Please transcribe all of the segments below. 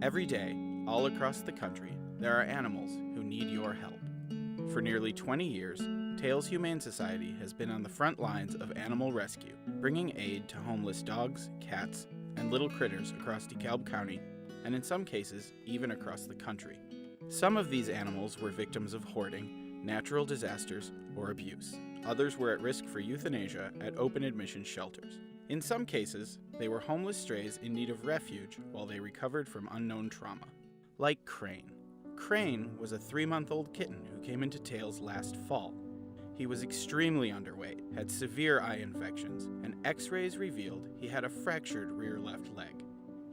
Every day, all across the country, there are animals who need your help. For nearly 20 years, Tais Humane Society has been on the front lines of animal rescue, bringing aid to homeless dogs, cats, and little critters across DeKalb County, and in some cases, even across the country. Some of these animals were victims of hoarding, natural disasters, or abuse. Others were at risk for euthanasia at open admission shelters. In some cases, they were homeless strays in need of refuge while they recovered from unknown trauma. Like Crane. Crane was a 3-month-old kitten who came into Tais last fall. He was extremely underweight, had severe eye infections, and x-rays revealed he had a fractured rear left leg.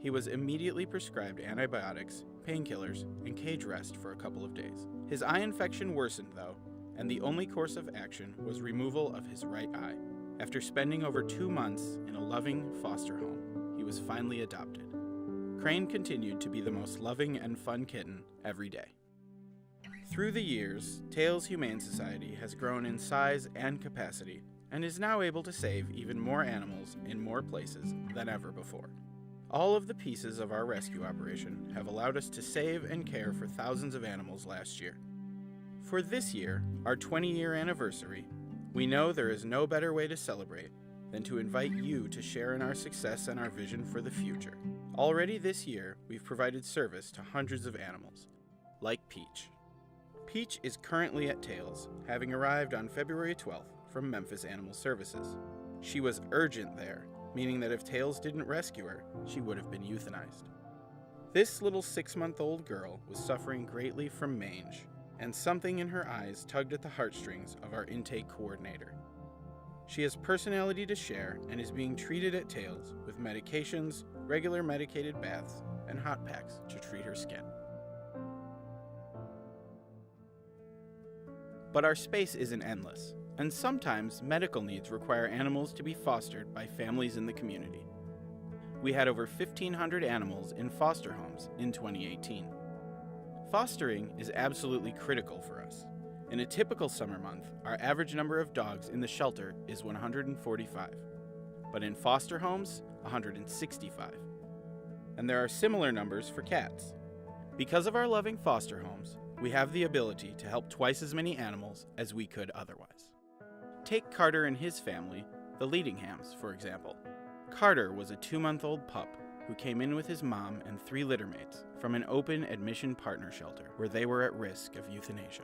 He was immediately prescribed antibiotics, painkillers, and cage rest for a couple of days. His eye infection worsened though, and the only course of action was removal of his right eye. After spending over 2 months in a loving foster home, he was finally adopted. Crane continued to be the most loving and fun kitten every day. Through the years, Tais Humane Society has grown in size and capacity and is now able to save even more animals in more places than ever before. All of the pieces of our rescue operation have allowed us to save and care for thousands of animals last year. For this year, our 20-year anniversary, we know there is no better way to celebrate than to invite you to share in our success and our vision for the future. Already this year, we've provided service to hundreds of animals, like Peach. Peach is currently at Tais, having arrived on February 12th from Memphis Animal Services. She was urgent there, meaning that if Tais didn't rescue her, she would have been euthanized. This little 6-month-old girl was suffering greatly from mange, and something in her eyes tugged at the heartstrings of our intake coordinator. She has personality to share and is being treated at Tais with medications, regular medicated baths, and hot packs to treat her skin. But our space isn't endless, and sometimes medical needs require animals to be fostered by families in the community. We had over 1,500 animals in foster homes in 2018. Fostering is absolutely critical for us. In a typical summer month, our average number of dogs in the shelter is 145, but in foster homes, 165. And there are similar numbers for cats. Because of our loving foster homes, we have the ability to help twice as many animals as we could otherwise. Take Carter and his family, the Leadinghams, for example. Carter was a 2-month-old pup who came in with his mom and 3 litter mates from an open admission partner shelter where they were at risk of euthanasia.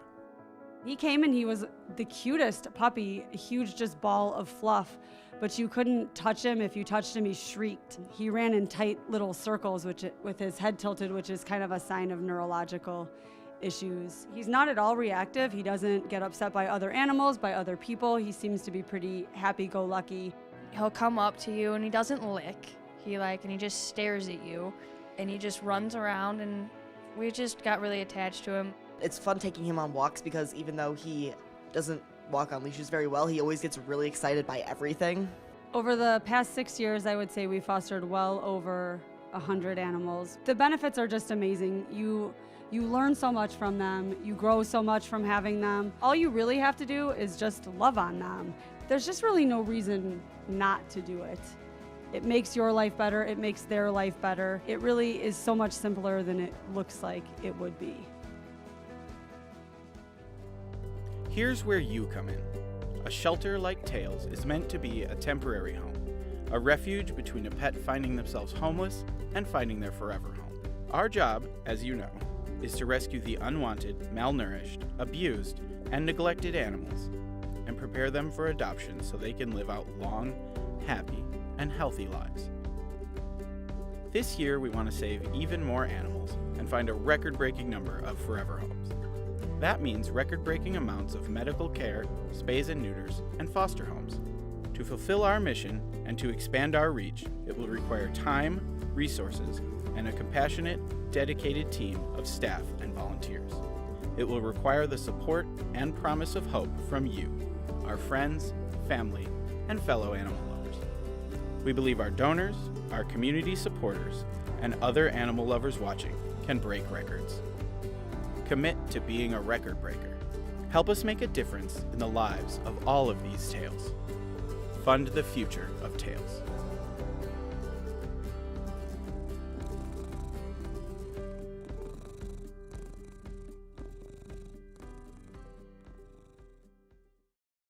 He came and he was the cutest puppy, a huge just ball of fluff, but you couldn't touch him. If you touched him, he shrieked. He ran in tight little circles with his head tilted, which is kind of a sign of neurological issues. He's not at all reactive. He doesn't get upset by other animals, by other people. He seems to be pretty happy-go-lucky. He'll come up to you and he doesn't lick. And he just stares at you and he just runs around, and we just got really attached to him. It's fun taking him on walks because even though he doesn't walk on leashes very well, he always gets really excited by everything. Over the past 6 years, I would say we fostered well over 100 animals. The benefits are just amazing. You learn so much from them. You grow so much from having them. All you really have to do is just love on them. There's just really no reason not to do it. It makes your life better. It makes their life better. It really is so much simpler than it looks like it would be. Here's where you come in. A shelter like Tais is meant to be a temporary home, a refuge between a pet finding themselves homeless and finding their forever home. Our job, as you know, is to rescue the unwanted, malnourished, abused, and neglected animals and prepare them for adoption so they can live out long, happy, and healthy lives. This year, we want to save even more animals and find a record-breaking number of forever homes. That means record-breaking amounts of medical care, spays and neuters, and foster homes. To fulfill our mission and to expand our reach, it will require time, resources, and a compassionate, dedicated team of staff and volunteers. It will require the support and promise of hope from you, our friends, family, and fellow animal lovers. We believe our donors, our community supporters, and other animal lovers watching can break records. Commit to being a record breaker. Help us make a difference in the lives of all of these Tais. Fund the future of Tais.